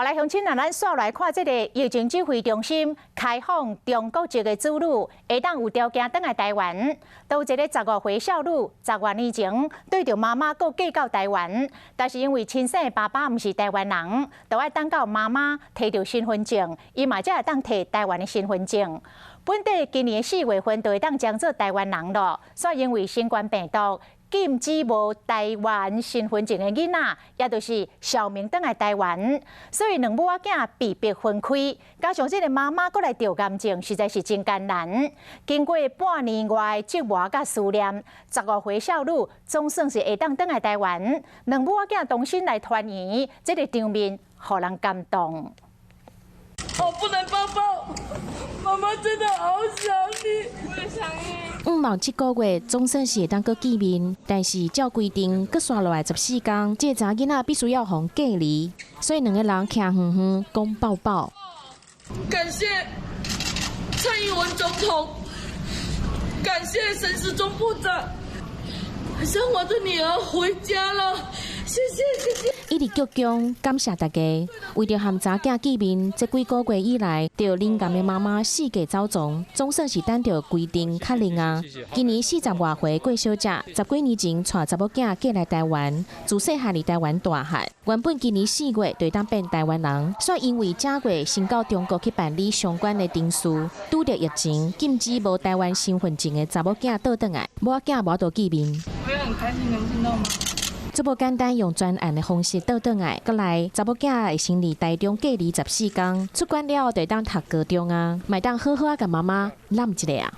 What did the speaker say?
后来乡亲啊，咱煞来看这个疫情指挥中心开放中国籍的子女会当有条件返来台湾。都有一个15岁少女10多年前对着妈妈搁嫁到台湾，但是因为亲生的爸爸唔是台湾人，就要等到妈妈摕到身份证，伊嘛才会当摕台湾的身份证。本地今年4月份就会当将做台湾人咯，所以因为新冠病毒。禁止无台湾身份证的囡仔，也就是小明返来台湾，所以两母仔囝被迫分开，加上这个妈妈搁来得癌症，实在是真艰难。经过半年外折磨甲思念，15岁少女总算是会当返来台湾，两母仔囝同心来团圆，这个场面互人感动。我不能抱抱，妈妈真的好想你，我也想你。毛7个月总算是会当搁见面，但是照规定，搁刷落来14天，这查囡仔必须要互隔离，所以两个人徛远远讲抱抱。感谢蔡英文总统，感谢陈时中部长，让我的女儿回家了，谢谢谢谢。一直鞠躬感谢大家，为着和查囝见面，这几个月以来，着灵感的妈妈四界走踪，总算是等到规定确认啊。今年40多岁过小姐，10几年前带查某囝嫁来台湾，自细汉伫台湾大汉，原本今年4月就当变台湾人，却因为正月先到中国去办理相关的程序，拄着疫情禁止无台湾身份证的查某囝倒转来，母囝无得见面。我也很开心，能听到吗？这不简单，用专案的方式倒转来，搁来查某囝会先伫台中隔离14天，出关了就当读高中啊，卖当好好甲妈妈揽一下啊。